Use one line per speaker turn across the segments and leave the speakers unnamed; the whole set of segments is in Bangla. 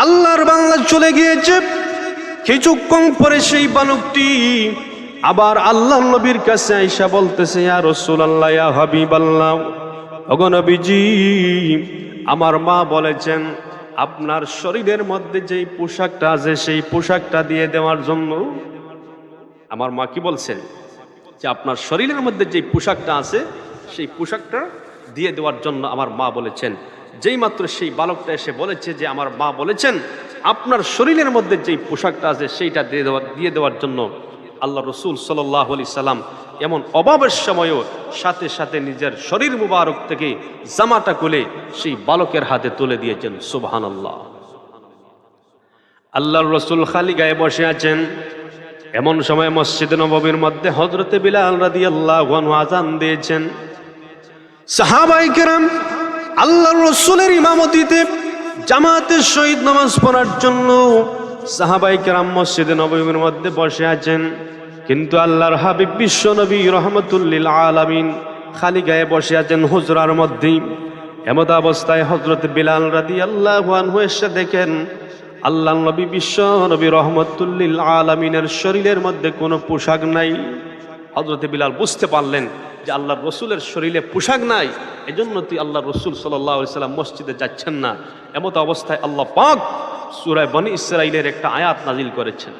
আল্লাহর বান্দা চলে গিয়েছে। কিছুক্ষণ পরে সেই বালকটি আবার আল্লাহর নবীর কাছে আইসা বলতেছে, ইয়া রাসূলুল্লাহ, ইয়া হাবিবাল্লাহ, ওগো নবীজি, আমার মা বলেছেন আপনার শরীরের মধ্যে যেই পোশাকটা আছে সেই পোশাকটা দিয়ে দেওয়ার জন্য। আমার মা কি বলছেন? যে আপনার শরীরের মধ্যে যেই পোশাকটা আছে সেই পোশাকটা দিয়ে দেওয়ার জন্য আমার মা বলেছেন। যেই মাত্র সেই বালকটা এসে বলেছে যে আমার মা বলেছেন আপনার শরীরের মধ্যে যেই পোশাকটা আছে সেইটা দিয়ে দেওয়ার জন্য, আল্লাহ রসুল সাল্লাল্লাহু আলাইহি সাল্লাম এমন অভাবের সময়ও সাথে সাথে নিজের শরীর মুবারক থেকে জামাটা খুলে সেই বালকের হাতে তুলে দিয়েছেন। সুবহানাল্লাহ। আল্লাহর রসুল খালি গায়ে বসে আছেন। এমন সময় মসজিদ নববীর মধ্যে হযরতে বিলাল রাদিয়াল্লাহু আনহু আযান দিয়েছেন। সাহাবায়ে কেরাম আল্লাহর রাসূলের ইমামতিতে জামাতের সহিত নামাজ পড়ার জন্য সাহাবায়ে কেরাম মসজিদে নববীর মধ্যে বসে আছেন। কিন্তু আল্লাহর হাবিব বিশ্ব নবী রাহমাতুল লিল আলামিন খালি গায়ে বসে আছেন হুজরার মধ্যে। এমত অবস্থায় হযরতে বিলাল রাদিয়াল্লাহু আনহু এসে দেখেন আল্লাহর নবী বিশ্ব নবী রাহমাতুল লিল আলামিনের শরীরের মধ্যে কোনো পোশাক নাই। হযরতে বিলাল বুঝতে পারলেন যে আল্লাহর রসুলের শরীরে পোশাক নাই, এজন্য তুই আল্লাহর রসুল সাল্লাল্লাহু আলাইহি সাল্লাম মসজিদে যাচ্ছেন না। এমত অবস্থায় আল্লাহ পাক সূরা বনী ইসরাঈলের একটা আয়াত নাজিল করেছেন,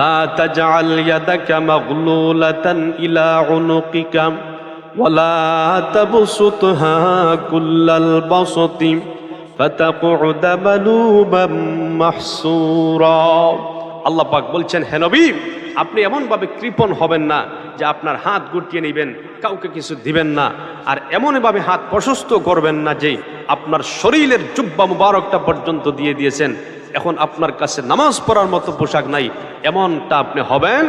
লা তাজআল ইয়াদাকা মাগলুলাতান ইলা উনুকিকা ওয়ালা তাবসুতহা কুল্লাল বাসতি ফাতাকউদা মালুবাম মাহসুরা। আল্লাহ পাক বলছেন, হে নবী, আপনি এমনভাবে কৃপণ হবেন না যে আপনার হাত গুটিয়ে নেবেন, কাউকে কিছু দিবেন না, আর এমনভাবে হাত প্রশস্ত করবেন না যে আপনার শরীরের জুব্বা মুবারকটা পর্যন্ত দিয়ে দিয়েছেন, এখন আপনার কাছে নামাজ পড়ার মতো পোশাক নাই, এমনটা আপনি হবেন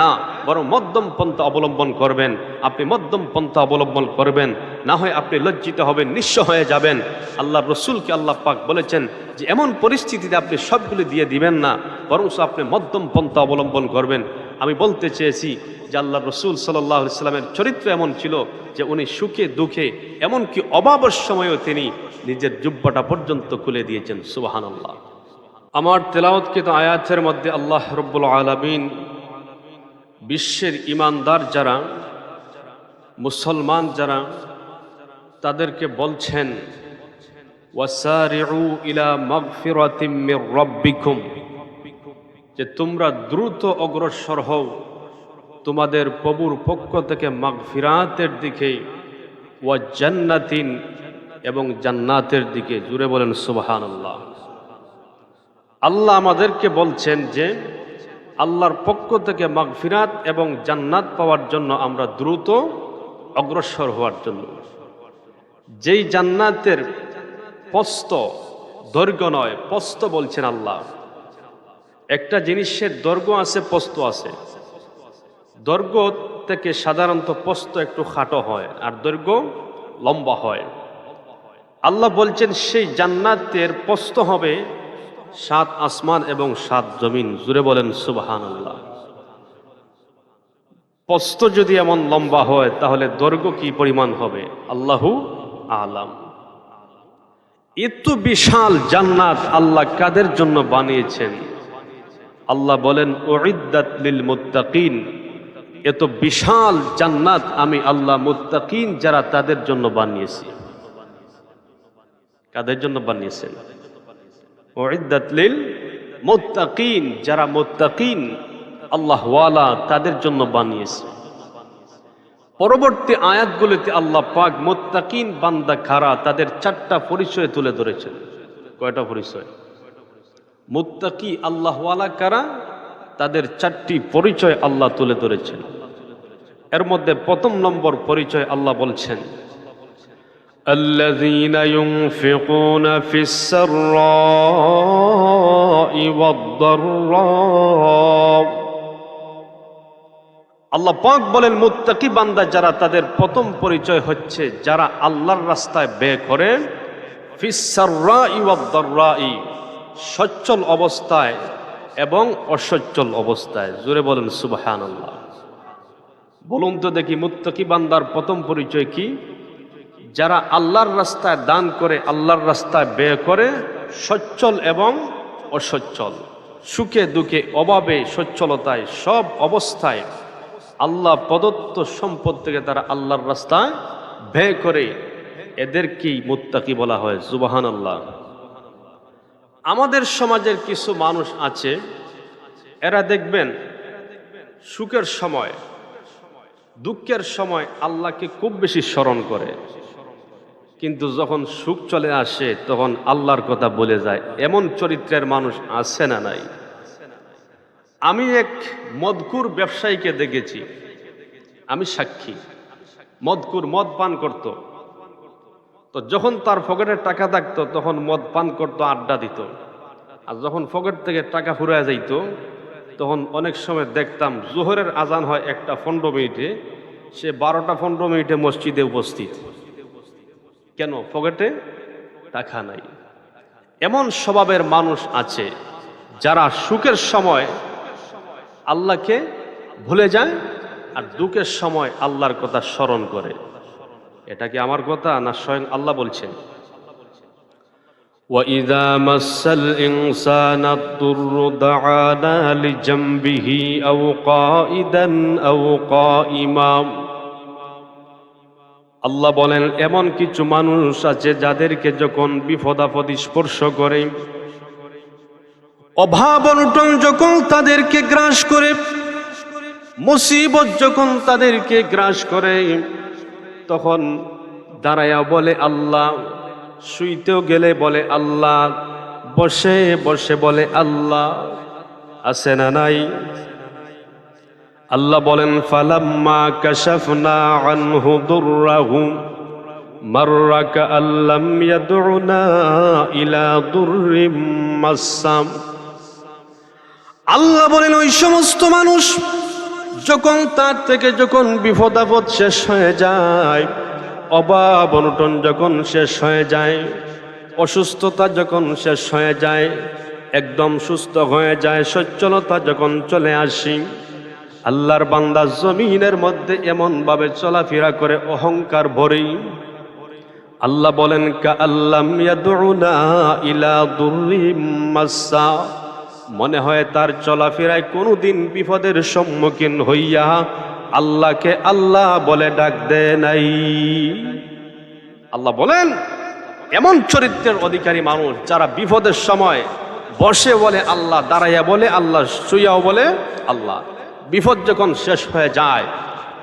না, বরং মধ্যম পন্থা অবলম্বন করবেন। আপনি মধ্যম পন্থা অবলম্বন করবেন, না হয় আপনি লজ্জিত হবেন, নিঃস্ব হয়ে যাবেন। আল্লাহ রসুলকে আল্লাহ পাক বলেছেন যে এমন পরিস্থিতিতে আপনি সবগুলি দিয়ে দিবেন না, বরং আপনি মধ্যম পন্থা অবলম্বন করবেন। আমি বলতে চেয়েছি যে আল্লাহ রসুল সাল্লাল্লাহু আলাইহি সাল্লামের চরিত্র এমন ছিল যে উনি সুখে দুঃখে এমনকি অভাবের সময়ও তিনি নিজের জুব্বাটা পর্যন্ত খুলে দিয়েছেন। সুবহানাল্লাহ। আমার তেলাওয়াতকৃত আয়াতের মধ্যে আল্লাহ রব্বুল আলামিন বিশ্বের ঈমানদার যারা, মুসলমান যারা, তাদেরকে বলছেন ওয়াসারিউ ইলা মাগফিরাতিম মির রাব্বিকুম, যে তোমরা দ্রুত অগ্রসর হও তোমাদের প্রভুর পক্ষ থেকে মাগফিরাতের দিকে, ওয়া জান্নাতিন, এবং জান্নাতের দিকে। জুড়ে বলেন সুবহানাল্লাহ। আল্লাহ আমাদেরকে বলছেন যে আল্লাহর পক্ষ থেকে মাগফিরাত এবং জান্নাত পাওয়ার জন্য আমরা দ্রুত অগ্রসর হওয়ার জন্য। যেই জান্নাতের প্রস্থ দৈর্ঘ্য নয়, প্রস্থ বলছেন আল্লাহ। একটা জিনিসের দৈর্ঘ্য আছে, প্রস্থ আছে। দৈর্ঘ্য থেকে সাধারণত প্রস্থ একটু খাটো হয় আর দৈর্ঘ্য লম্বা হয়। আল্লাহ বলছেন সেই জান্নাতের প্রস্থ হবে 7 আসমান এবং 7 জমিন। জুড়ে বলেন সুবহানাল্লাহ। প্রস্থ যদি এমন লম্বা হয় তাহলে দৈর্ঘ্য কি পরিমাণ হবে আল্লাহু আলাম। এত বিশাল জান্নাত আল্লাহ কাদের জন্য বানিয়েছেন? আল্লাহ বলেন উইদ্দাত লিল মুত্তাকিন, এত বিশাল জান্নাত আমি আল্লাহ মুত্তাকিন যারা তাদের জন্য বানিয়েছি। কাদের জন্য বানিয়েছেন? উইদ্দাত লিল মুত্তাকিন, যারা মুত্তাকিন আল্লাহ ওয়ালা তাদের জন্য বানিয়েছে। পরবর্তী আয়াতগুলিতে আল্লাহ পাক মুত্তাকিন বান্দা কারা তাদের 4টা পরিচয় তুলে ধরেছেন। কয়টা পরিচয়? মুত্তাকি আল্লাহ ওয়ালা কারা তাদের 4টি পরিচয় আল্লাহ তুলে ধরেছেন। এর মধ্যে প্রথম নম্বর পরিচয় আল্লাহ বলছেন, আল্লাযীনা ইউনফিকুনা ফিস সাররাই ওয়াদ-দাররা। আল্লাহ পাক বলেন মুত্তাকি বান্দা যারা তাদের প্রথম পরিচয় হচ্ছে যারা আল্লাহর রাস্তায় ব্যয় করে, ফিস সাররাই ওয়াদ-দাররাই, সচ্ছল অবস্থায় এবং অসচ্ছল অবস্থায়। জোরে বলেন সুবহানাল্লাহ। বলুন তো দেখি মুত্তাকি বান্দার প্রথম পরিচয় কি? যারা আল্লাহর রাস্তায় দান করে, আল্লাহর রাস্তায় ব্যয় করে, সচ্ছল এবং অসচ্ছল, সুখে দুঃখে অভাবে সচ্ছলতায় সব অবস্থায় আল্লাহ প্রদত্ত সম্পদ থেকে তারা আল্লাহর রাস্তায় ব্যয় করে, এদেরকেই মুত্তাকি বলা হয়। সুবহানাল্লাহ। আমাদের সমাজের কিছু মানুষ আছে, এরা দেখবেন সুখের সময় দুঃখের সময় আল্লাহকে খুব বেশি স্মরণ করে, কিন্তু যখন সুখ চলে আসে তখন আল্লাহর কথা বলে যায়। এমন চরিত্রের মানুষ আছে না নাই? আমি এক মদকুর ব্যবসায়ীকে দেখেছি, আমি সাক্ষী। মদকুর মদ পান করত, তো যখন তার পকেটে টাকা থাকতো তখন মদ পান করতো, আড্ডা দিত। আর যখন পকেট থেকে টাকা ফুরায় যাইতো তখন অনেক সময় দেখতাম জোহরের আজান হয় 1:15, সে 12:15 মসজিদে উপস্থিত। কেন? পকেটে টাকা নাই। এমন স্বভাবের মানুষ আছে যারা সুখের সময় আল্লাহকে ভুলে যায় আর দুঃখের সময় আল্লাহর কথা স্মরণ করে। এটা কি আমার কথা না স্বয়ং আল্লাহ বলছেন? وَإِذَا مَسَّ الْإِنسَانَ الضُّرُّ دَعَانَا لِجَنبِهِ أَوْ قَاعِدًا أَوْ قَائِمًا। আল্লাহ বলেন, এমন কিছু মানুষ আছে যাদেরকে যখন বিপদ আপদ স্পর্শ করে, অভাব অনটন যখন তাদেরকে গ্রাস করে, মুসিবত যখন তাদেরকে গ্রাস করে, তখন দাঁড়ায়া বলে আল্লাহ, শুইতেও গেলে বলে আল্লাহ, বসে বসে বলে আল্লাহ। আছে না নাই? আল্লাহ বলেন, ফালাম্মা কাশাফনা আনহু দুররাহু মাররা কাআল্লাম ইয়াদউনা ইলা দুররিম মাসসাম। আল্লাহ বলেন, ওই সমস্ত মানুষ যখন তার থেকে যখন বিপদ আপদ শেষ হয়ে যায়, অভাব অনটন যখন শেষ হয়ে যায়, অসুস্থতা যখন শেষ হয়ে যায়, একদম সুস্থ হয়ে যায়, সচ্ছলতা যখন চলে আসি, আল্লাহর বান্দা জমিনের মধ্যে এমন ভাবে চলাফেরা করে অহংকার ভরে। আল্লাহ বলেন, কাআল্লাম ইয়াদউনা ইলা দুররিম মাসসা। মনে হয় তার চলাফেরায় কোনোদিন বিপদের সম্মুখীন হইয়া আল্লাহকে আল্লাহ বলে ডাক দেয় নাই। আল্লাহ বলেন, এমন চরিত্রের অধিকারী মানুষ যারা বিপদের সময় বসে বলে আল্লাহ, দাঁড়াইয়া বলে আল্লাহ, শুইয়াও বলে আল্লাহ। বিপদ যখন শেষ হয়ে যায়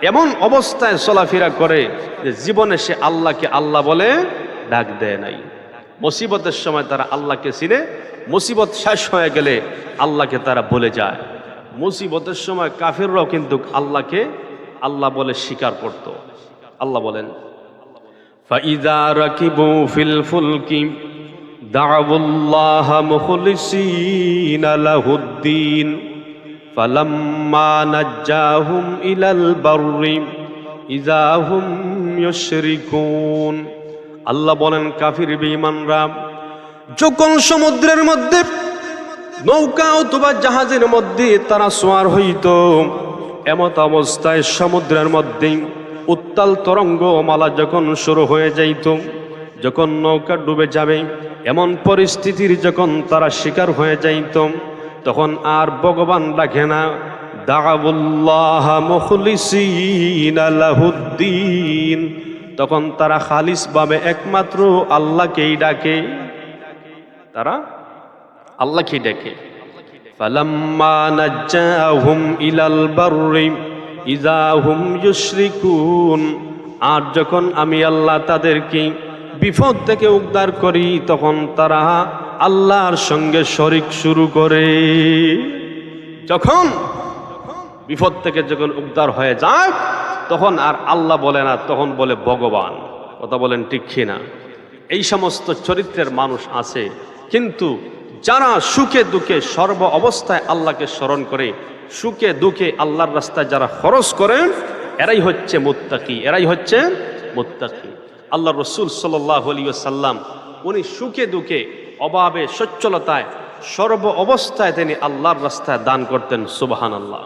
এমন অবস্থায় চলাফেরা করে যে জীবনে সে আল্লাহকে আল্লাহ বলে ডাক দেয় নাই। মুসিবতের সময় তারা আল্লাহকে চিনে, মুসিবত শেষ হয়ে গেলে আল্লাহকে তারা বলে যায়। মুসিবতের সময় কাফিররাও কিন্তু আল্লাহকে আল্লাহ বলে স্বীকার করত। আল্লাহ বলেন, ফাইযা রাকিবু ফিল ফুলকি দাউল্লাহ মুখলিসিনা লাহুদ্দিন ফালাম্মা নাজ্জাহুম ইলাল বাররি ইযা হুম ইউশরিকুন। আল্লাহ বলেন, কাফির বেঈমানরা যখন সমুদ্রের মধ্যে নৌকা অথবা জাহাজের মধ্যে তারা সওয়ার হইত, এমত অবস্থায় সমুদ্রের মধ্যে উত্তাল তরঙ্গ মালা যখন শুরু হয়ে যাইত, যখন নৌকা ডুবে যাবে এমন পরিস্থিতির যখন তারা শিকার হয়ে যাইত, তখন আর ভগবান ডাকে না, দাউল্লাহ মুখলিসিনা লাহুদ্দিন। তখন তারা খালিস ভাবে একমাত্র আল্লাহকেই ডাকে, তারা আল্লাহকেই ডাকে। ফালাম্মা নাজ্জাহুম ইলাল বাররি ইযা হুম ইউশরিকুন। আর যখন আমি আল্লাহ তাদেরকে বিপদ থেকে উদ্ধার করি তখন তারা আল্লাহর সঙ্গে শরিক শুরু করে। যখন বিপদ থেকে যখন উদ্ধার হয়ে যায় তখন আর আল্লাহ বলে না, তখন বলে ভগবান। কথা বলেন ঠিক কিনা? এই সমস্ত চরিত্রের মানুষ আছে, কিন্তু যারা সুখে দুঃখে সর্ব অবস্থায় আল্লাহকে স্মরণ করে, সুখে দুঃখে আল্লাহর রাস্তায় যারা খরচ করেন, এরাই হচ্ছে মুত্তাকি, এরাই হচ্ছে মুত্তাকি। আল্লাহ রসুল সাল্লাল্লাহু আলাইহি ওয়াসাল্লাম উনি সুখে দুঃখে অভাবে সচ্ছলতায় সর্ব অবস্থায় তিনি আল্লাহর রাস্তায় দান করতেন। সুবহানাল্লাহ।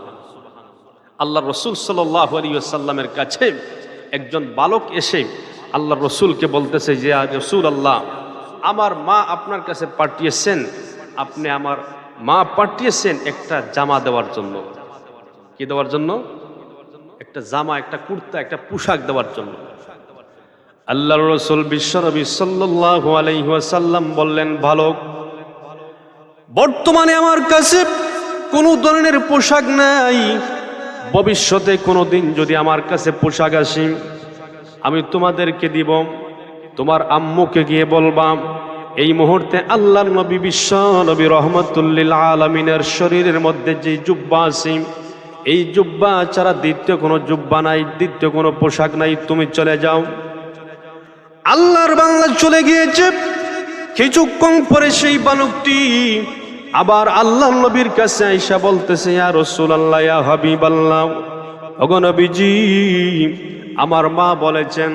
আল্লাহ রসুল সাল্লাল্লাহু আলাইহি ওয়াসাল্লামের কাছে একজন বালক এসে আল্লাহ রসুলকে বলতেছে যে, রাসূলুল্লাহ, আমার মা আপনার কাছে পাঠিয়েছেন, আপনি আমার মা পাঠিয়েছেন একটা জামা দেওয়ার জন্য। কি দেওয়ার জন্য? একটা জামা, একটা কুর্তা, একটা পোশাক দেওয়ার জন্য। আল্লাহর রাসূল বিশ্বনবী সাল্লাল্লাহু আলাইহি ওয়াসাল্লাম বললেন, ভালো, বর্তমানে আমার কাছে কোনো ধরনের পোশাক নাই, ভবিষ্যতে কোনো দিন যদি আমার কাছে পোশাক আসে আমি তোমাদেরকে দিব। তোমার আম্মুকে গিয়ে বলবা এই মুহূর্তে আল্লাহর নবী বিশ্ব নবী রহমাতুল লিল আলামিনের শরীরের মধ্যে যে জুব্বা আছে, এই জুব্বা ছাড়া দ্বিতীয় কোনো জুব্বা নাই, দ্বিতীয় কোনো পোশাক নাই, তুমি চলে যাও। আল্লাহর বান্দা চলে গিয়েছে। কিছুক্ষণ পরে সেই বালকটি আবার আল্লাহর নবীর কাছে আইসা বলতেছে, ইয়া রাসূলুল্লাহ, ইয়া হাবিবাল্লাহ, ওগো নবীজি, আমার মা বলেছেন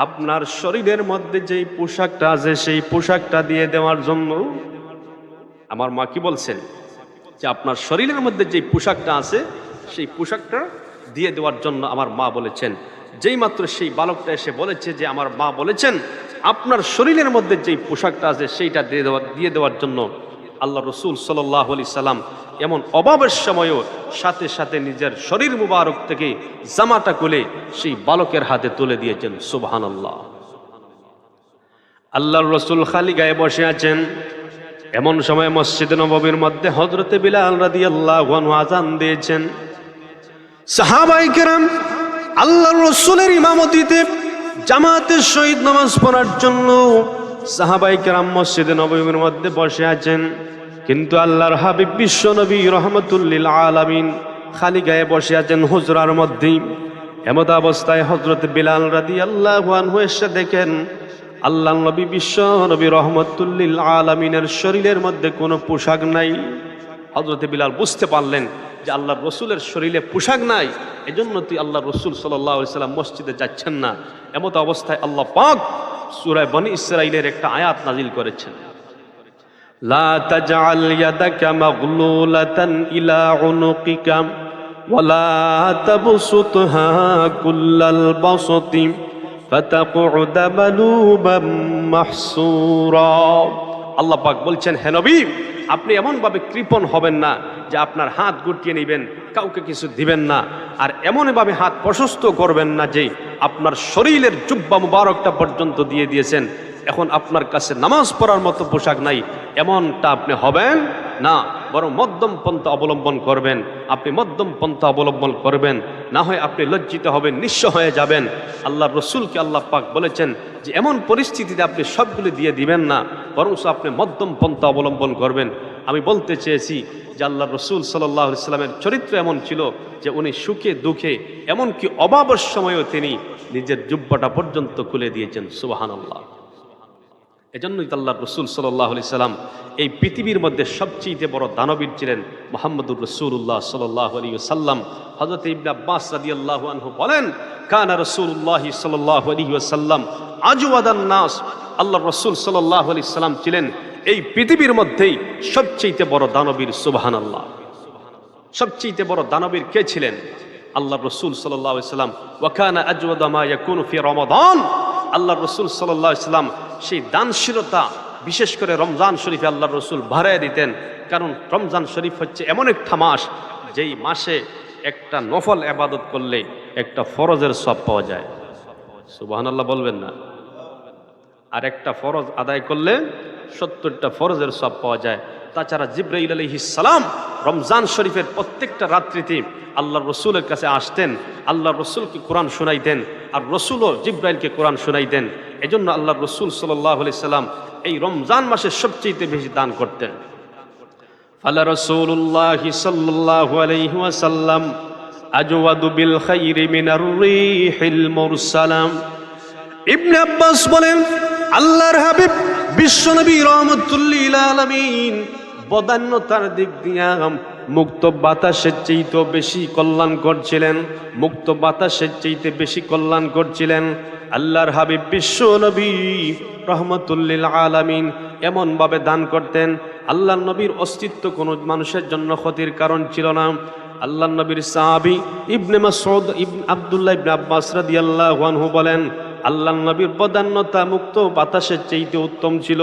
আপনার শরীরের মধ্যে যেই পোশাকটা আছে সেই পোশাকটা দিয়ে দেওয়ার জন্য। আমার মা কি বলছেন? যে আপনার শরীরের মধ্যে যেই পোশাকটা আছে সেই পোশাকটা দিয়ে দেওয়ার জন্য আমার মা বলেছেন। যেই মাত্র সেই বালকটা এসে বলেছে যে আমার মা বলেছেন আপনার শরীরের মধ্যে যেই পোশাকটা আছে সেইটা দিয়ে দেওয়ার জন্য, আল্লাহ রসুল সাল্লাল্লাহু আলাইহি সাল্লাম এমন অভাবের সময়ও সাথে সাথে নিজের শরীর মুবারক থেকে জামাটা খুলে সেই বালকের হাতে তুলে দিয়েছেন। সুবহানাল্লাহ। আল্লাহর রসুল খালি গায়ে বসে আছেন। এমন সময় মসজিদ নববীর মধ্যে হযরতে বিলাল রাদিয়াল্লাহু আনহু আযান দিয়েছেন। সাহাবায়ে কেরাম আল্লাহর রসুলের ইমামতিতে জামাতের সহিত নামাজ পড়ার জন্য সাহাবায়ে কেরাম মসজিদে নববীর মধ্যে বসে আছেন। কিন্তু আল্লাহর হাবিব বিশ্ব নবী রহমাতুল লিল আলামিন খালি গায়ে বসে আছেন হুজরার মধ্যেই। এমত অবস্থায় হযরত বিলাল রাদিয়াল্লাহু আনহু এসে দেখেন আল্লাহর নবী বিশ্ব নবী রহমাতুল লিল আলামিনের শরীরের মধ্যে কোনো পোশাক নাই। হযরত বিলাল বুঝতে পারলেন যে আল্লাহর রসুলের শরীরে পোশাক নাই, এজন্য তুই আল্লাহর রসুল সাল্লাল্লাহু আলাইহি সাল্লাম মসজিদে যাচ্ছেন না। এমত অবস্থায় আল্লাহ পাক সূরা বনী ইসরাঈলের একটা আয়াত নাজিল করেছেন, লা তাজআল ইয়াদাকা মাগলুলাতান ইলা উনুকিকা ওয়ালা তাবসুতহা কুল্লাল বাসতি ফাতাকউদা মালুবাম মাহসুরা। আল্লাহ পাক বলছেন, হে নবী, আপনি এমনভাবে কৃপণ হবেন না যে আপনার হাত গুটিয়ে নেবেন, কাউকে কিছু দিবেন না, আর এমনভাবে হাত প্রশস্ত করবেন না যে আপনার শরীরের জুব্বা মুবারকটা পর্যন্ত দিয়ে দিয়েছেন, এখন আপনার কাছে নামাজ পড়ার মতো পোশাক নাই, এমনটা আপনি হবেন না, বরং মধ্যম পন্থা অবলম্বন করবেন। আপনি মধ্যম পন্থা অবলম্বন করবেন, না হয় আপনি লজ্জিত হবেন, নিঃস্ব হয়ে যাবেন। আল্লাহর রসুলকে আল্লাহ পাক বলেছেন যে এমন পরিস্থিতিতে আপনি সবগুলি দিয়ে দিবেন না, বরং আপনি মধ্যম পন্থা অবলম্বন করবেন। আমি বলতে চেয়েছি যে আল্লাহর রসুল সাল্লাল্লাহু আলাইহি সাল্লামের চরিত্র এমন ছিল যে উনি সুখে দুঃখে এমনকি অভাবের সময়ও তিনি নিজের জুব্বাটা পর্যন্ত খুলে দিয়েছেন। সুবহানাল্লাহ। এজন্যই আল্লাহর রসুল সাল্লাল্লাহু আলাইহি সাল্লাম এই পৃথিবীর মধ্যে সবচেয়ে বড় দানবীর ছিলেন মুহাম্মদুর রাসূলুল্লাহ সাল্লাল্লাহু আলাইহি ওয়াসাল্লাম। হযরত ইবনে আব্বাস রাদিয়াল্লাহু আনহু বলেন, কানা রাসূলুল্লাহ সাল্লাল্লাহু আলাইহি ওয়াসাল্লাম আজওয়াদান নাস। আল্লাহর রাসূল সাল্লাল্লাহু আলাইহি সাল্লাম ছিলেন এই পৃথিবীর মধ্যেই সবচেয়ে বড় দানবীর। সুবহানাল্লাহ। সবচেয়ে বড় দানবীর কে ছিলেন? আল্লাহর রাসূল সাল্লাল্লাহু আলাইহি সাল্লাম। ওয়া কানা আজওয়াদা মা ইয়াকুনু ফি রমাদান। আল্লাহর রাসূল সাল্লাল্লাহু আলাইহি সাল্লাম সেই দানশীলতা বিশেষ করে রমজান শরীফে আল্লাহর রসুল বাড়ায় দিতেন, কারণ রমজান শরীফ হচ্ছে এমন একটা মাস যেই মাসে একটা নফল ইবাদত করলে একটা ফরজের সওয়াব পাওয়া যায়। সুবহানাল্লাহ বলবেন না? আর একটা ফরজ আদায় করলে 70টা ফরজের সওয়াব পাওয়া যায়। তাছাড়া জিবরাইল আলাইহিস সালাম রমজান শরীফের প্রত্যেকটা রাত্রিতে আল্লাহর রসুলের কাছে আসতেন, আল্লাহর রসুলকে কোরআন শোনাইতেন, আর রসুলও জিবরাইলকে কোরআন শোনাইতেন। এজন্য আল্লাহর রসুল সাল্লাল্লাহু আলাইহি সাল্লাম এই রমজান মাসে সবচেয়ে বেশি দান করতেন। ফালা রাসূলুল্লাহ সাল্লাল্লাহু আলাইহি ওয়াসাল্লাম আজওয়াদু বিল খাইরি মিনার রিহিল মুরসালাম। ইবনে আব্বাস বলেন, আল্লাহর হাবিব বিশ্বনবী রাহমাতুল লিল আলামিন বদান্যতার দিক দিয়া মুক্ত বাতাসের চাইতে বেশি কল্যাণ করছিলেন, মুক্ত বাতাসের চাইতে বেশি কল্যাণ করছিলেন। আল্লাহর হাবিব বিশ্ব নবী রহমাতুল লিল আলামিন এমন ভাবে দান করতেন, আল্লাহর নবীর অস্তিত্ব কোনো মানুষের জন্য ক্ষতির কারণ ছিল না। আল্লাহর নবীর সাহাবী ইবনে মাসউদ ইবনে আব্দুল্লাহ ইবনে আব্বাস রাদিয়াল্লাহু আনহু বলেন, আল্লাহ নবীর বদান্যতা মুক্ত বাতাসের চাইতে উত্তম ছিল।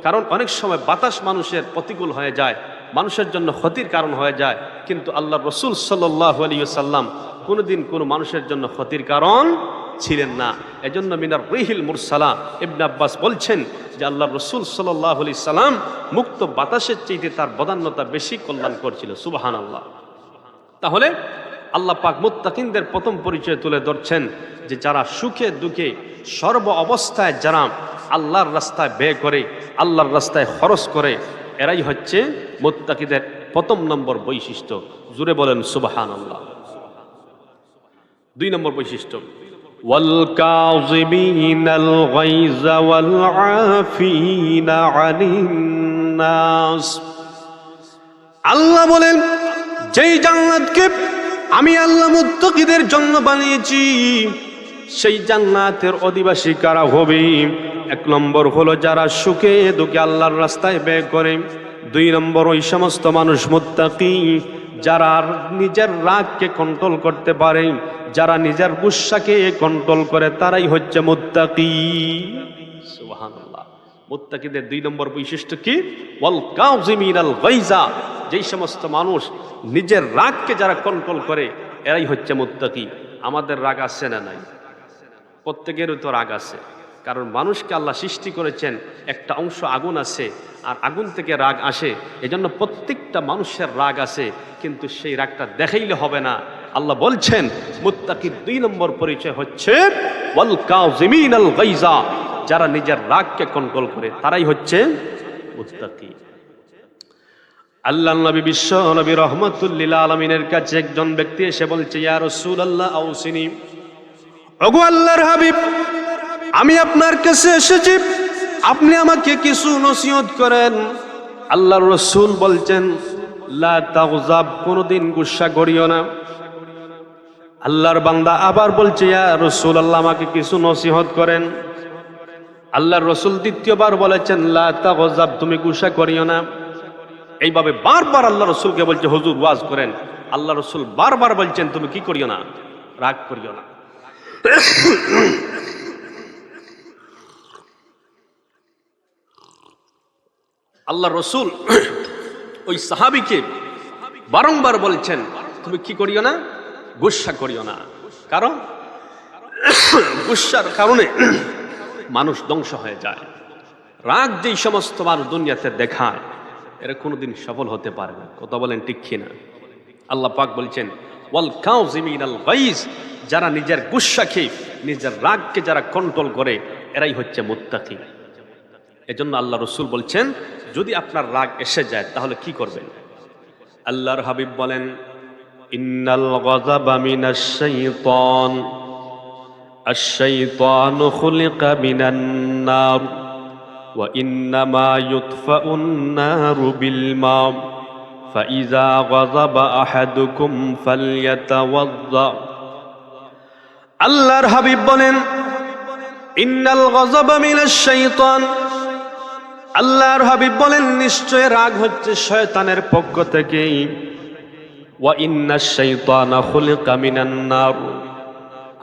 কারণ অনেক সময় বাতাস মানুষের প্রতিকূল হয়ে যায়, মানুষের জন্য ক্ষতির কারণ হয়ে যায়, কিন্তু আল্লাহ রসুল সাল্লাল্লাহু আলাইহি ওয়াসাল্লাম কোনোদিন কোনো মানুষের জন্য ক্ষতির কারণ ছিলেন না। এজন্য মিনার রিহিল মুরসালা ইবনে আব্বাস বলছেন যে আল্লাহ রসুল সাল্লাল্লাহু আলাইহি সাল্লাম মুক্ত বাতাসের চাইতে তার বদান্যতা বেশি কল্যাণকর ছিল। সুবহানাল্লাহ। তাহলে আল্লাহ পাক মুত্তাকিনদের প্রথম পরিচয় তুলে ধরছেন যে যারা সুখে দুঃখে সর্ব অবস্থায় যারা আল্লাহর রাস্তায় ব্যয় করে, আল্লাহর রাস্তায় খরচ করে, এরাই হচ্ছে মুত্তাকিদের প্রথম নম্বর বৈশিষ্ট্য। জুড়ে বলেন সুবহানাল্লাহ। 2 নম্বর বৈশিষ্ট্য, ওয়াল কাযিমিনাল গায়যা ওয়াল আফিনা আনিন নাস। আল্লাহ বলেন যেই জান্নাতকে আমি আল্লাহ মুত্তাকিদের জন্য বানিয়েছি, সেই জান্নাতের অধিবাসী কারা হবে? 1 নম্বর হলো যারা সুখে দুঃখে আল্লাহর রাস্তায় ব্যয় করে। 2 নম্বর ওই সমস্ত মানুষ মুত্তাকি যারা নিজের রাগকে কন্ট্রোল করতে পারে, যারা নিজের গুসাকে কন্ট্রোল করে, তারাই হচ্ছে মুত্তাকি। সুবহানাল্লাহ। মুত্তাকিদের 2 নম্বর বৈশিষ্ট্য কি? ওয়াল কাযিমিনাল গায়যা। যেই সমস্ত মানুষ নিজের রাগকে যারা কন্ট্রোল করে, এরাই হচ্ছে মুত্তাকি। আমাদের রাগ আছে না নাই? প্রত্যেকেরই তো রাগ আছে, কারণ মানুষকে আল্লাহ সৃষ্টি করেছেন, একটা অংশ আগুন আছে, আর আগুন থেকে রাগ আসে। এজন্য প্রত্যেকটা মানুষের রাগ আছে, কিন্তু সেই রাগটা দেখাইলে হবে না। আল্লাহ বলছেন মুত্তাকির 2 নম্বর পরিচয় হচ্ছে ওয়াল কাযিমিনাল গায়যা। যারা নিজের রাগকে কন্ট্রোল করে, তারাই হচ্ছে মুত্তাকি। আল্লাহ নবী বিশ্ব নবী রহমাতুল লিল আলামিনের কাছে একজন ব্যক্তি এসে বলছে, ইয়া রাসূলুল্লাহ আউসিনি, ওগো আল্লাহর হাবিব, আমি আপনার কাছে এসেছি, আপনি আমাকে কিছু নসিহত করেন। আল্লাহর রাসূল বলছেন, লা তাগযাব, কোনদিন গুসা করিও না। আল্লাহর বান্দা আবার বলছে, ইয়া রাসূলুল্লাহ, আমাকে কিছু নসিহত করেন। আল্লাহর রাসূল দ্বিতীয়বার বলেছেন, লা তাগযাব, তুমি গুসা করিও না। এইভাবে বারবার আল্লাহ রসুলকে বলছে, হুজুর ওয়াজ করেন। আল্লাহ রসুল বারবার বলছেন, তুমি কি করিও না? রাগ করিও না। আল্লাহ রসুল ওই সাহাবীকে বারংবার বলছেন, তুমি কি করিও না? গুসা করিও না। কারণ গুসার কারণে মানুষ ধ্বংস হয়ে যায়। রাগ যেই সমস্ত মানুষ দুনিয়াতে দেখায়, এরা কোনোদিন সফল হতে পারে না। কথা বলেন ঠিক কিনা? আল্লাহ পাক বলছেন ওয়াল কাযিমিনাল গায়জ, যারা নিজের গুসাকে, নিজের রাগকে যারা কন্ট্রোল করে, এরাই হচ্ছে মুত্তাকি। এজন্য আল্লাহ রসুল বলছেন, যদি আপনার রাগ এসে যায় তাহলে কি করবেন? আল্লাহর হাবিব বলেন, ইন্নাল গাযাবা মিনাশ শাইতান, আশ-শাইতানু খুলিকা মিনান নার ওয়া ইন্নামা ইউতফাউন নারু বিল মা ফাইযা গাযাবা আহাদুকুম ফালইয়াতাওয়াদ্দা। আল্লাহর হাবিব বলেন, ইন্নাল গাযাবা মিনাশ শাইতান। আল্লাহর হাবিব বলেন, নিশ্চয় রাগ হচ্ছে শয়তানের পক্ষ থেকে। ওয়া ইন্নাশ শাইতানা খুলিকা মিনান নার,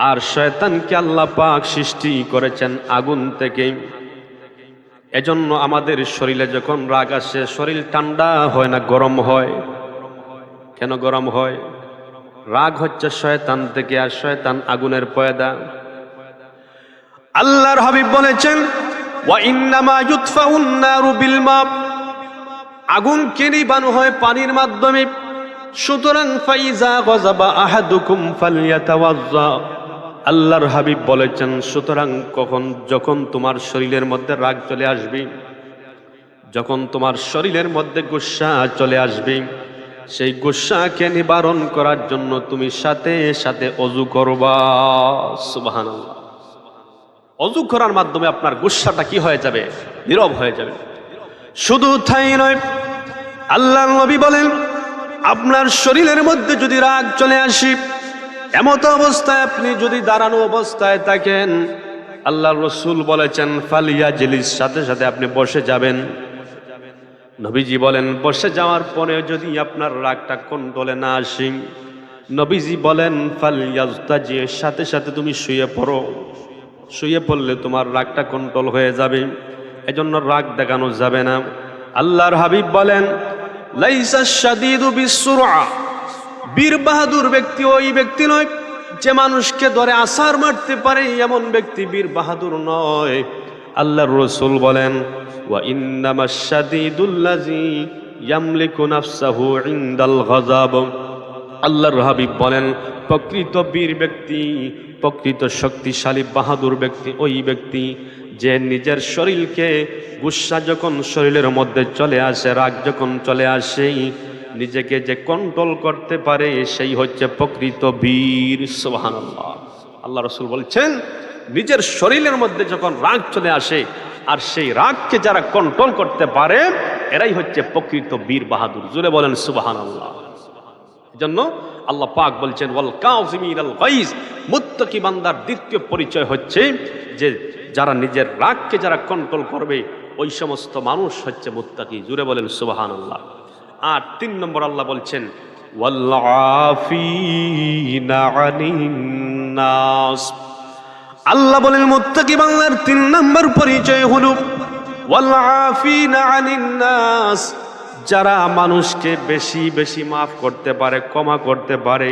আর শয়তানকে আল্লাহ পাক সৃষ্টি করেছেন আগুন থেকে। এজন্য আমাদের শরীরে যখন রাগ আসে, শরীর ঠান্ডা হয় না, গরম হয়। কেন গরম হয়? রাগ হচ্ছে শয়তান থেকে, আর শয়তান আগুনের পয়দা। আল্লাহর হাবিব বলেছেন, ওয়া ইন্নামা ইউতফাউন নারু বিল মা, আগুনকে নিবানো হয় পানির মাধ্যমে। সুতরাং ফাইজা গাযাবা আহাদুকুম ফালইয়াতাওয়াজ্জা। আল্লাহর হাবিব বলেছেন, সুতরাং যখন তোমার শরীরের মধ্যে রাগ চলে আসবে, যখন তোমার শরীরের মধ্যে গুসা চলে আসবে, সেই গুসাকে নিবারণ করার জন্য তুমি সাথে সাথে ওযু করবা। সুবহানাল্লাহ। ওযু করার মাধ্যমে আপনার গুসাটা কি হয়ে যাবে? নীরব হয়ে যাবে। শুধু তাই নয়, আল্লাহর নবী বলেন, আপনার শরীরের মধ্যে যদি রাগ চলে আসে, এমত অবস্থায় আপনি যদি দাঁড়ানো অবস্থায় থাকেন, আল্লাহর রাসূল বলেছেন ফালিয়াজলিস, সাথে সাথে আপনি বসে যাবেন। নবীজি বলেন, বসে যাওয়ার পরে যদি আপনার রাগটা কন্ট্রোলে না আসে, নবীজি বলেন ফালিয়াজতাজি, সাথে সাথে তুমি শুয়ে পড়ো। শুয়ে পড়লে তোমার রাগটা কন্ট্রোল হয়ে যাবে, এজন্য রাগ দেখানো যাবে না। আল্লাহর হাবিব বলেন, লাইসা শাদীদু বিসসুরআ, বীর বাহাদুর ব্যক্তি ওই ব্যক্তি নয় যে মানুষকে ধরে আছাড় মারতে পারে, এমন ব্যক্তি বীর বাহাদুর নয়। আল্লাহর রাসূল বলেন, ওয়া ইন্নামাশ শাদীদুল্লাযী ইয়ামলিকু নাফসাহু ইনদাল গাযাব। আল্লাহর হাবিব বলেন, প্রকৃত বীর ব্যক্তি, প্রকৃত শক্তিশালী বাহাদুর ব্যক্তি ওই ব্যক্তি যে নিজের শরীরকে, গুসা যখন শরীরের মধ্যে চলে আসে, রাগ যখন চলে আসে, নিজেকে যে কন্ট্রোল করতে পারে সেই হচ্ছে প্রকৃত বীর। সুবহানাল্লাহ। আল্লাহ রাসূল বলছেন, নিজের শরীরের মধ্যে যখন রাগ চলে আসে আর সেই রাগকে যারা কন্ট্রোল করতে পারে এরাই হচ্ছে প্রকৃত বীর বাহাদুর। জোরে বলেন সুবহানাল্লাহ। এজন্য আল্লাহ পাক বলছেন, ওয়াল কাযিমিনাল গাইজ, মুত্তাকি বান্দার দ্বিতীয় পরিচয় হচ্ছে যে যারা নিজের রাগকে যারা কন্ট্রোল করবে ওই সমস্ত মানুষ হচ্ছে মুত্তাকি। জোরে বলেন সুবহানাল্লাহ। আর 3 নম্বর আল্লাহ বলছেন, ওয়াল আফিনা আনিন নাস। আল্লাহ বলেন মুত্তাকি বান্দার 3 নম্বর পরিচয় হলো ওয়াল আফিনা আনিন নাস, যারা মানুষকে বেশি বেশি মাফ করতে পারে, ক্ষমা করতে পারে,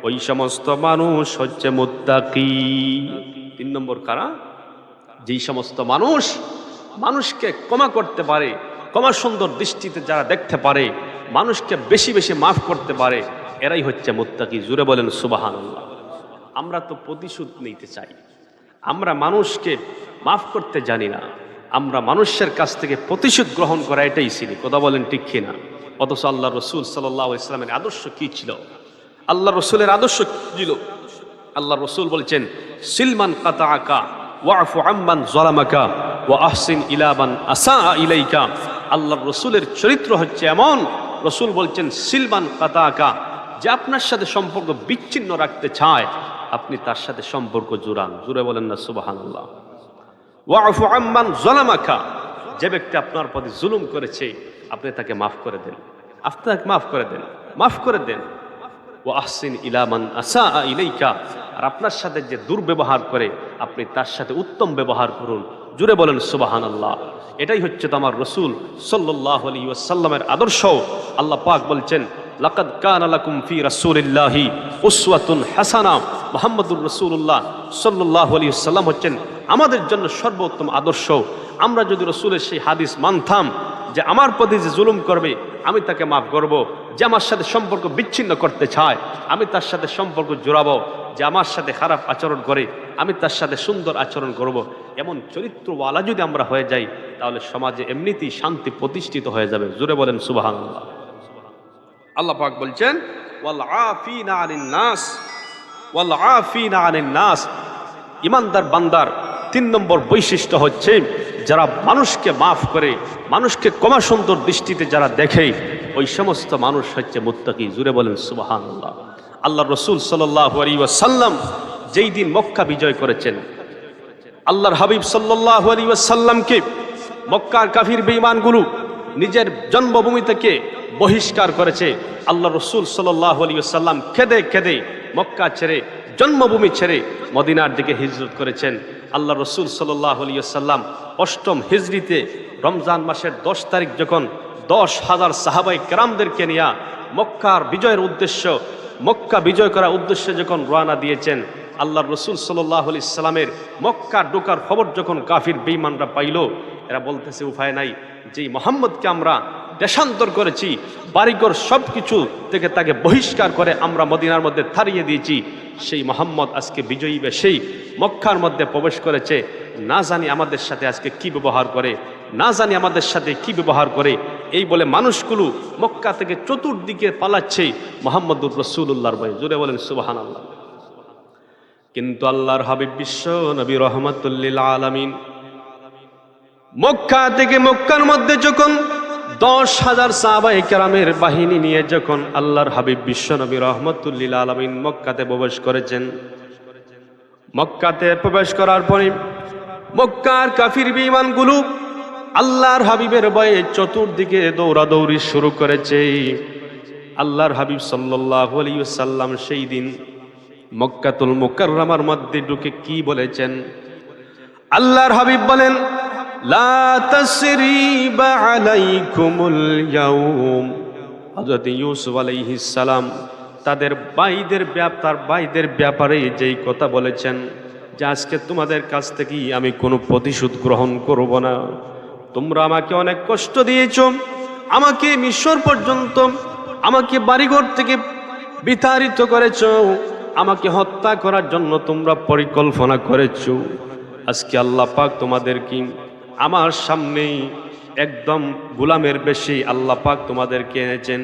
ওই সমস্ত মানুষ হচ্ছে মুত্তাকি। 3 নম্বর কারা? যেই সমস্ত মানুষ মানুষকে ক্ষমা করতে পারে, ক্ষমা সুন্দর দৃষ্টিতে যারা দেখতে পারে, মানুষকে বেশি বেশি মাফ করতে পারে, এরাই হচ্ছে মুত্তাকি। জুড়ে বলেন সুবহানাল্লাহ। আমরা তো প্রতিশোধ নিতে চাই, আমরা মানুষকে মাফ করতে জানি না, আমরা মানুষের কাছ থেকে প্রতিশোধ গ্রহণ করা এটাই চিনি। কথা বলেন ঠিক কিনা? অথচ আল্লাহ রসুল সাল্লাল্লাহু আলাইহি ওয়াসাল্লামের আদর্শ কি ছিল? আল্লাহ রসুলের আদর্শ কি ছিল? আল্লাহ রসুল বলছেন, সিলমান কাতাআকা ওয়াফু আম্মান যালামাকা ওয়া আহসিন ইলা মান আসা ইলাইকা। আল্লাহ রসুলের চরিত্র হচ্ছে এমন, রসুল বলছেন সিলমান কাতাআকা, যে আপনার সাথে সম্পর্ক বিচ্ছিন্ন রাখতে চায় আপনি তার সাথে সম্পর্ক জোড়ান। জুড়ে বলেন না সুবহানাল্লাহ। ওয়াফু আম্মান যালামাকা, যে ব্যক্তি আপনার প্রতি জুলুম করেছে আপনি তাকে মাফ করে দেন, আপনি তাকে মাফ করে দেন, মাফ করে দেন। ওয়া আহসিন ইলা মান আসা ইলাইকা, আর আপনার সাথে যে দুর্ব্যবহার করে আপনি তার সাথে উত্তম ব্যবহার করুন। জুড়ে বলেন সুবহানাল্লাহ। এটাই হচ্ছে তো আমার রাসূল সাল্লাল্লাহু আলাইহি ওয়াসাল্লামের আদর্শ। আল্লাহ পাক বলছেন, লাকাদ কানা লাকুম ফি রাসূলিল্লাহি উসওয়াতুন হাসানা। মুহাম্মদুর রাসূলুল্লাহ সাল্লাল্লাহু আলাইহি ওয়াসাল্লাম হচ্ছেন আমাদের জন্য সর্বোত্তম আদর্শ। আমরা যদি রাসূলের সেই হাদিস মানতাম যে আমার প্রতি যে জুলুম করবে আমি তাকে মাফ করব, যে আমার সাথে সম্পর্ক বিচ্ছিন্ন করতে চায় আমি তার সাথে সম্পর্ক জোড়াবো, যে আমার সাথে খারাপ আচরণ করে আমি তার সাথে সুন্দর আচরণ করব, এমন চরিত্রওয়ালা যদি আমরা হয়ে যাই তাহলে সমাজে এমনিতেই শান্তি প্রতিষ্ঠিত হয়ে যাবে। জোরে বলেন সুবহানাল্লাহ। আল্লাহ পাক বলছেন, ওয়াল আফিনা আনিন নাস, ওয়াল আফিনা আনিন নাস। ইমানদার বান্দার 3 নম্বর বৈশিষ্ট্য হচ্ছে যারা মানুষকে মাফ করে, মানুষকে ক্ষমা সুন্দর দৃষ্টিতে যারা দেখে ওই সমস্ত মানুষ হচ্ছে মুত্তাকি। জুড়ে বলেন সুবহানাল্লাহ। আল্লাহ রসুল সাল্লাল্লাহু আলাইহি ওয়াসাল্লাম যেই দিন মক্কা বিজয় করেছেন, আল্লাহর হাবিব সাল্লাল্লাহু আলাইহি ওয়াসাল্লামকে মক্কার কাফির বেঈমানগুলো নিজের জন্মভূমি থেকে বহিষ্কার করেছে। আল্লাহ রসুল সাল্লাল্লাহু আলাইহি ওয়াসাল্লাম কেঁদে কেঁদে মক্কা ছেড়ে, জন্মভূমি ছেড়ে মদিনার দিকে হিজরত করেছেন। আল্লাহ রসুল সাল্লাল্লাহু আলাইহি ওয়াসাল্লাম 8ম হিজরিতে রমজান মাসের 10 তারিখ যখন 10,000 সাহাবায়ে কেরামদেরকে নিয়ে মক্কার বিজয়ের উদ্দেশ্য, মক্কা বিজয় করার উদ্দেশ্যে যখন রওনা দিয়েছেন, আল্লাহ রসুল সাল্লাল্লাহু আলাইহি ওয়াসাল্লামের মক্কা ঢোকার খবর যখন কাফির বেঈমানরা পাইল, এরা বলতেছে উপায় নাই, যেই মুহাম্মদকে আমরা দেশান্তর করেছি, বাড়িঘর সব কিছু থেকে তাকে বহিষ্কার করে আমরা মদিনার মধ্যে তাড়িয়ে দিয়েছি, সেই মুহাম্মদ আজকে বিজয়ী বেশি মক্কার মধ্যে প্রবেশ করেছে, না জানি আমাদের সাথে আজকে কি ব্যবহার করে, না জানি আমাদের সাথে কি ব্যবহার করে। এই বলে মানুষগুলো মক্কা থেকে চতুর্দিকে পালাচ্ছে মুহাম্মদুর রাসূলুল্লাহর ভয়ে। জোরে বলেন সুবহানাল্লাহ। কিন্তু আল্লাহর হাবিব বিশ্ব নবী রহমাতুল লিল আলামিন মক্কা থেকে, মক্কার মধ্যে যখন 10,000 সাহাবায়ে কেরামের বাহিনী নিয়ে যখন আল্লাহর হাবিব বিশ্ব নবী রহমাতুল লিল আলামিন মক্কাতে প্রবেশ করেছেন, মক্কাতে প্রবেশ করার পরে মক্কার কাফির বেঈমানগুলো আল্লাহর হাবিবের ভয়ে চতুর্দিকে দৌড়াদৌড়ি শুরু করেছে। আল্লাহর হাবিব সাল্লাল্লাহু আলাইহি ওয়াসাল্লাম সেই দিন মক্কাতুল মুকাররমার মধ্যে ঢুকে কি বলেছেন? আল্লাহর হাবিব বলেন, লা তাসরিবা আলাইকুমুল ইয়াউম। হযরত ইউসুফ আলাইহিস সালাম তার ভাইদের ব্যাপারে যেই কথা বলেছেন যে আজকে তোমাদের কাছ থেকে আমি কোনো প্রতিশোধ গ্রহণ করব না। তোমরা আমাকে অনেক কষ্ট দিয়েছো, আমাকে মিশর পর্যন্ত, আমাকে বাড়িঘর থেকে বিতাড়িত করেছো, আমাকে হত্যা করার জন্য তোমরা পরিকল্পনা করেছো। আজকে আল্লাহ পাক তোমাদেরকে আমার সামনেই একদম গোলামের বেশি আল্লাহ পাক তোমাদেরকে এনেছেন।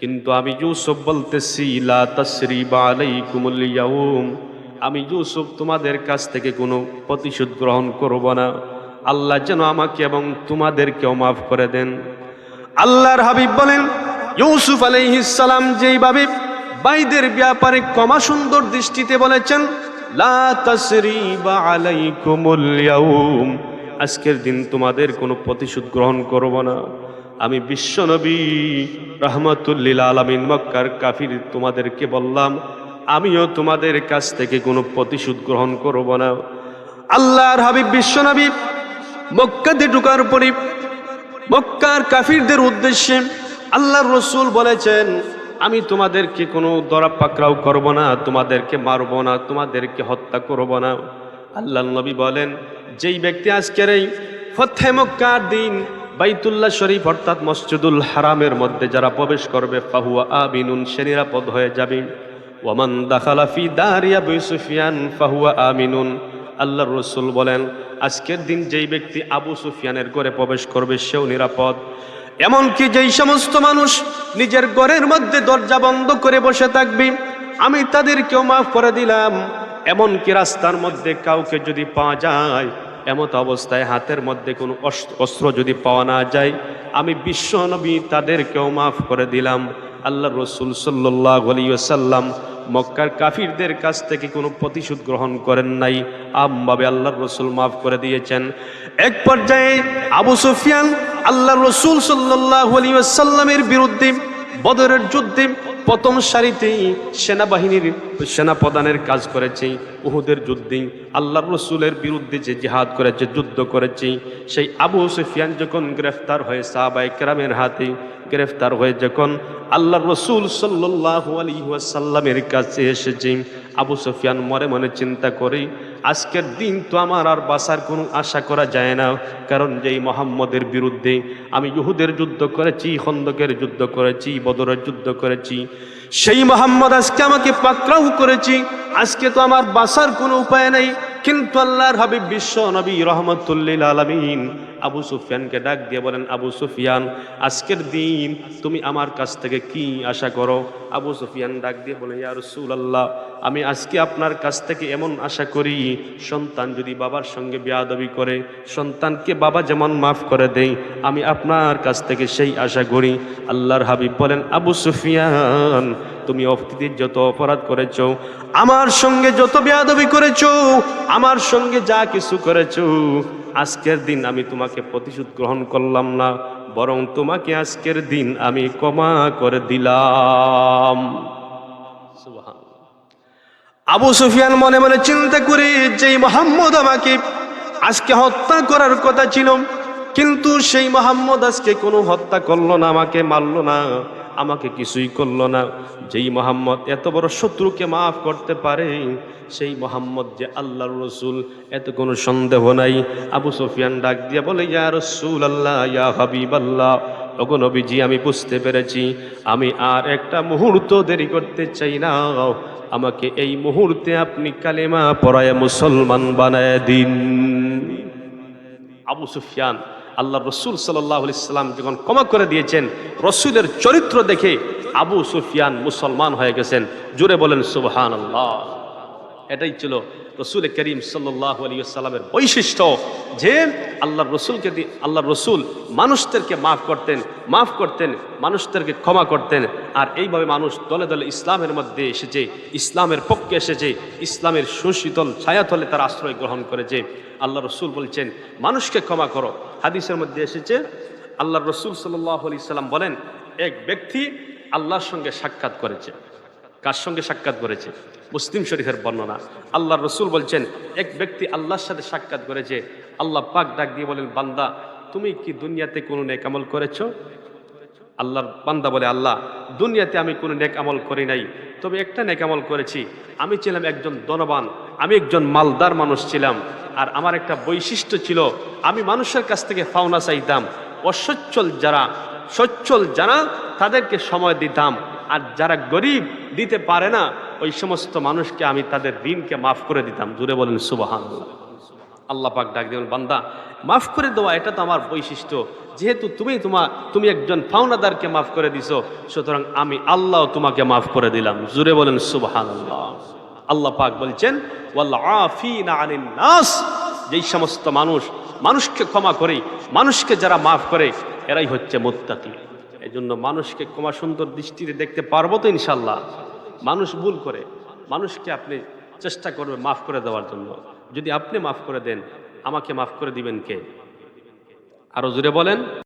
কিন্তু আমি ইউসুফ বলতেছি, লা তাসরিবা আলাইকুমুল ইয়াউম, আমি ইউসুফ তোমাদের কাছ থেকে কোনো প্রতিশোধ গ্রহণ করব না। আল্লাহ যেন আমাকে এবং তোমাদেরকেও মাফ করে দেন। আল্লাহর হাবিব বলেন, ইউসুফ আলাইহিস সালাম যেইভাবে ভাইদের ব্যাপারে ক্ষমা সুন্দর দৃষ্টিতে বলেছেন, লা তাসরিবা আলাইকুমুল ইয়াউম, আজকের দিন তোমাদের কোনো প্রতিশোধ গ্রহণ করব না। আমি বিশ্বনবী রাহমাতুল লিল আলামিন মক্কার কাফির তোমাদেরকে বললাম, আমিও তোমাদের কাছ থেকে কোনো প্রতিশোধ গ্রহণ করব না। আল্লাহর হাবিব বিশ্বনবী মক্কাতে ঢোকার পরে মক্কার কাফিরদের উদ্দেশ্যে আল্লাহর রাসূল বলেছেন, আমি তোমাদেরকে কোনো দরা পাকড়াও করব না, তোমাদেরকে মারব না, তোমাদেরকে হত্যা করব না। আল্লাহর নবী বলেন, যেই ব্যক্তি আজকের এই ফতহে মক্কার দিন বাইতুল্লাহ শরীফ অর্থাৎ মসজিদুল হারামের মধ্যে যারা প্রবেশ করবে, ফাহুয়া আমিনুন, সে নিরাপদ হয়ে যাবে। ওয়ামান দাখালা ফি দারি আবু সুফিয়ান ফাহুয়া আমিনুন। আল্লাহর রাসূল বলেন, আজকের দিন যেই ব্যক্তি আবু সুফিয়ানের ঘরে প্রবেশ করবে সেও নিরাপদ। এমনকি যেই সমস্ত মানুষ নিজের ঘরের মধ্যে দরজা বন্ধ করে বসে থাকবে, আমি তাদেরকেও মাফ করে দিলাম। এমনকি রাস্তার মধ্যে কাউকে যদি পাওয়া যায়, এমত অবস্থায় হাতের মধ্যে কোনো অস্ত্র যদি পাওয়া না যায়, আমি বিশ্ব নবী তাদেরকেও মাফ করে দিলাম। আল্লাহ রসুল সাল্লাল্লাহু আলাইহি ওয়াসাল্লাম মক্কার কাফিরদের কাছ থেকে কোনো প্রতিশোধ গ্রহণ করেন নাই, আমভাবে আল্লাহর রসুল মাফ করে দিয়েছেন। এক পর্যায়ে আবু সুফিয়ান আল্লাহ রসুল সাল্লাল্লাহু আলাইহি ওয়াসাল্লামের বিরুদ্ধে বদরের যুদ্ধে প্রথম সারিতেই সেনাবাহিনীর সেনাপ্রধানের কাজ করেছে। উহুদের যুদ্ধে আল্লাহর রসুলের বিরুদ্ধে যে জিহাদ করেছে, যুদ্ধ করেছে, সেই আবু সুফিয়ান যখন গ্রেফতার হয়ে সাহাবায়ে কেরামের হাতে গ্রেফতার হয়ে যখন আল্লাহর রসুল সাল্লাল্লাহু আলাইহি ওয়াসাল্লামের কাছে এসেছে, আবু সুফিয়ান মনে মনে চিন্তা করে, আজকের দিন তো আমার আর বাঁচার কোনো আশা করা যায় না, কারণ যেই মুহাম্মদের বিরুদ্ধে আমি উহুদের যুদ্ধ করেছি, খন্দকের যুদ্ধ করেছি, বদরের যুদ্ধ করেছি, সেই মুহাম্মদ আজকে আমাকে পাকড়াও করেছি, আজকে তো আমার বাঁচার কোনো উপায় নেই। কিন্তু আল্লাহর হাবিব বিশ্ব নবী রাহমাতুল লিল আলামিন আবু সুফিয়ানকে ডাক দিয়ে বলেন, আবু সুফিয়ান, আজকের দিন তুমি আমার কাছ থেকে কি আশা করো? আবু সুফিয়ান ডাক দিয়ে বলে, ইয়া রাসূলুল্লাহ, আমি আজকে আপনার কাছ থেকে এমন আশা করি, সন্তান যদি বাবার সঙ্গে বেয়াদবি করে, সন্তানকে বাবা যেমন মাফ করে দেয়, আমি আপনার কাছ থেকে সেই আশা করি। আল্লাহর হাবিব বলেন, আবু সুফিয়ান, তুমি অতীতে যত অপরাধ করেছো, আমার সঙ্গে যত বেয়াদবি করেছো, আমার সঙ্গে যা কিছু করেছো, আজকের দিন আমি তোমাকে প্রতিশোধ গ্রহণ করলাম না, বরং তোমাকে আজকের দিন আমি ক্ষমা করে দিলাম। সুবহানাল্লাহ। আবু সুফিয়ান মনে মনে চিন্তা করে, যেই মুহাম্মদ আমাকে আজকে হত্যা করার কথা ছিল, কিন্তু সেই মুহাম্মদ আজকে কোনো হত্যা করলো না, আমাকে মারলো না, আমাকে কিছুই করলো না। যেই মুহাম্মদ এত বড় শত্রুকে মাফ করতে পারে, সেই মুহাম্মদ যে আল্লাহর রসুল, এত কোনো সন্দেহ নাই। আবু সুফিয়ান ডাক দিয়ে বলে, ইয়া রাসূলুল্লাহ, ইয়া হাবিবাল্লাহ, ওগো নবীজি, আমি বুঝতে পেরেছি, আমি আর একটা মুহূর্ত দেরি করতে চাই না, আমাকে এই মুহূর্তে আপনি কালেমা পড়ায় মুসলমান বানায় দিন। আবু সুফিয়ান আল্লাহ রসুল সাল্লাল্লাহু আলাইহি সাল্লাম যখন ক্ষমা করে দিয়েছেন, রসুলের চরিত্র দেখে আবু সুফিয়ান মুসলমান হয়ে গেছেন। জোরে বলেন সুবহানাল্লাহ। এটাই ছিল রসুল করিম সাল্লাল্লাহু আলাইহি ওয়াসাল্লামের বৈশিষ্ট্য, যে আল্লাহর রসুলকে দিয়ে আল্লাহর রসুল মানুষদেরকে মাফ করতেন, মানুষদেরকে ক্ষমা করতেন। আর এইভাবে মানুষ দলে দলে ইসলামের মধ্যে এসেছে, ইসলামের পক্ষে এসেছে, ইসলামের সুশীতল ছায়াতলে তার আশ্রয় গ্রহণ করেছে। আল্লাহ রসুল বলছেন, মানুষকে ক্ষমা করো। হাদিসের মধ্যে এসেছে, আল্লাহর রসুল সাল্লাল্লাহু আলাইহি সাল্লাম বলেন, এক ব্যক্তি আল্লাহর সঙ্গে সাক্ষাৎ করেছে, কার সঙ্গে সাক্ষাৎ করেছে? মুসলিম শরীফের বর্ণনা। আল্লাহর রসুল বলছেন, এক ব্যক্তি আল্লাহর সাথে সাক্ষাৎ করেছে। আল্লাহ পাক ডাক দিয়ে বলেন, বান্দা তুমি কি দুনিয়াতে কোনো নেক আমল করেছো? আল্লাহর বান্দা বলে, আল্লাহ দুনিয়াতে আমি কোনো নেক আমল করি নাই, তবে একটা নেক আমল করেছি। আমি ছিলাম একজন ধনবান, আমি একজন মালদার মানুষ ছিলাম। আর আমার একটা বৈশিষ্ট্য ছিল, আমি মানুষের কাছ থেকে পাওনা চাইতাম। অসচ্ছল যারা তাদেরকে সময় দিতাম, আর যারা গরিব দিতে পারে না ওই সমস্ত মানুষকে আমি তাদের ঋণকে মাফ করে দিতাম। জুড়ে বলেন সুবহানাল্লাহ। আল্লাহ পাক ডাক দিলেন, বান্দা মাফ করে দেওয়া এটা তো আমার বৈশিষ্ট্য। যেহেতু তুমি একজন পাওনাদারকে মাফ করে দিছো, সুতরাং আমি আল্লাহ তোমাকে মাফ করে দিলাম। জুড়ে বলেন সুবহানাল্লাহ। আল্লাহ পাক বলছেন, ওয়াল আফিনা আনিন নাস, যেই সমস্ত মানুষকে ক্ষমা করে, মানুষকে যারা মাফ করে, এরাই হচ্ছে মুত্তাকি। এই জন্য মানুষকে ক্ষমা সুন্দর দৃষ্টিতে দেখতে পারবো তো ইনশাল্লাহ। মানুষ ভুল করে, মানুষকে আপনি চেষ্টা করবেন মাফ করে দেওয়ার জন্য। যদি আপনি মাফ করে দেন, আমাকে মাফ করে দিবেন কে? আরো জোরে বলেন।